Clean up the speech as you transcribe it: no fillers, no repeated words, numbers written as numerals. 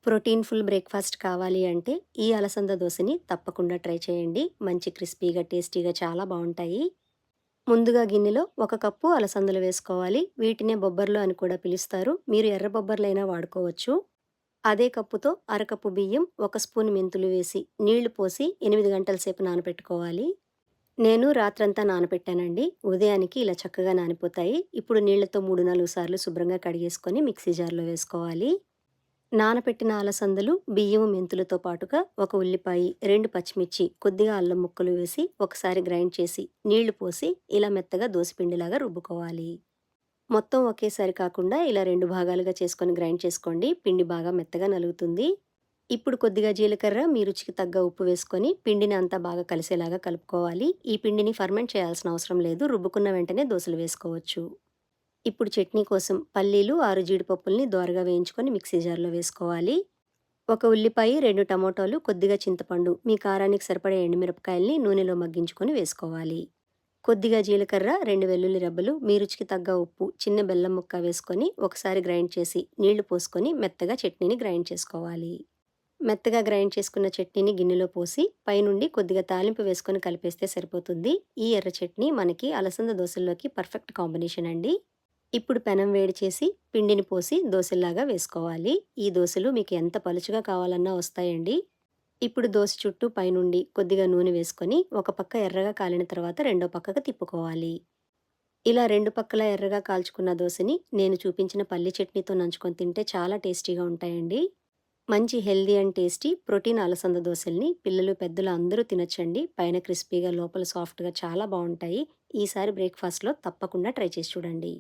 Protein full breakfast కావాలి అంటే ఈ అలసంద దోసని తప్పకుండా ట్రై చేయండి. మంచి క్రిస్పీగా, టేస్టీగా చాలా బావుంటాయి. ముందుగా గిన్నెలో 1 కప్పు అలసందలు వేసుకోవాలి. వీటినే బొబ్బర్లు అని కూడా పిలుస్తారు. మీరు ఎర్ర బొబ్బర్లైనా వాడుకోవచ్చు. అదే కప్పుతో అరకప్పు బియ్యం, 1 స్పూన్ మెంతులు వేసి, నీళ్లు పోసి 8 గంటల సేపు నానబెట్టుకోవాలి. నేను రాత్రంతా నానబెట్టానండి. ఉదయానికి ఇలా చక్కగా నానిపోతాయి. ఇప్పుడు నీళ్లతో 3, 4 సార్లు శుభ్రంగా కడిగేసుకొని మిక్సీ జార్‌లో వేసుకోవాలి. నానపెట్టిన అలసందలు, బియ్యము, మెంతులతో పాటుగా ఒక ఉల్లిపాయి, 2 పచ్చిమిర్చి, కొద్దిగా అల్లం ముక్కలు వేసి ఒకసారి గ్రైండ్ చేసి, నీళ్లు పోసి ఇలా మెత్తగా దోసపిండిలాగా రుబ్బుకోవాలి. మొత్తం ఒకేసారి కాకుండా ఇలా 2 భాగాలుగా చేసుకొని గ్రైండ్ చేసుకోండి. పిండి బాగా మెత్తగా నలుగుతుంది. ఇప్పుడు కొద్దిగా జీలకర్ర, మీ రుచికి తగ్గ ఉప్పు వేసుకొని పిండిని అంతా బాగా కలిసేలాగా కలుపుకోవాలి. ఈ పిండిని ఫర్మెంట్ చేయాల్సిన అవసరం లేదు. రుబ్బుకున్న వెంటనే దోసలు వేసుకోవచ్చు. ఇప్పుడు చట్నీ కోసం పల్లీలు, 6 జీడిపప్పుల్ని దోరగా వేయించుకొని మిక్సీ జార్‌లో వేసుకోవాలి. ఒక ఉల్లిపాయ, 2 టమోటాలు, కొద్దిగా చింతపండు, మీ కారానికి సరిపడే ఎండుమిరపకాయల్ని నూనెలో మగ్గించుకొని వేసుకోవాలి. కొద్దిగా జీలకర్ర, 2 వెల్లుల్లి రెబ్బలు, మీ రుచికి తగ్గ ఉప్పు, చిన్న బెల్లం ముక్క వేసుకొని ఒకసారి గ్రైండ్ చేసి నీళ్లు పోసుకొని మెత్తగా చట్నీని గ్రైండ్ చేసుకోవాలి. మెత్తగా గ్రైండ్ చేసుకున్న చట్నీని గిన్నెలో పోసి పైనుండి కొద్దిగా తాలింపు వేసుకొని కలిపేస్తే సరిపోతుంది. ఈ ఎర్ర చట్నీ మనకి అలసంద దోసల్లోకి పర్ఫెక్ట్ కాంబినేషన్ అండి. ఇప్పుడు పెనం వేడి చేసి పిండిని పోసి దోసల్లాగా వేసుకోవాలి. ఈ దోసలు మీకు ఎంత పలుచగా కావాలన్నా వస్తాయండి. ఇప్పుడు దోస చుట్టూ పైనుండి కొద్దిగా నూనె వేసుకొని ఒక పక్క ఎర్రగా కాలిన తర్వాత రెండో పక్కకు తిప్పుకోవాలి. ఇలా 2 పక్కల ఎర్రగా కాల్చుకున్న దోసని నేను చూపించిన పల్లి చట్నీతో నంచుకొని తింటే చాలా టేస్టీగా ఉంటాయండి. మంచి హెల్తీ అండ్ టేస్టీ ప్రోటీన్ అలసంద దోసల్ని పిల్లలు, పెద్దలు అందరూ తినొచ్చండి. పైన క్రిస్పీగా, లోపల సాఫ్ట్‌గా చాలా బావుంటాయి. ఈసారి బ్రేక్‌ఫాస్ట్‌లో తప్పకుండా ట్రై చేసి చూడండి.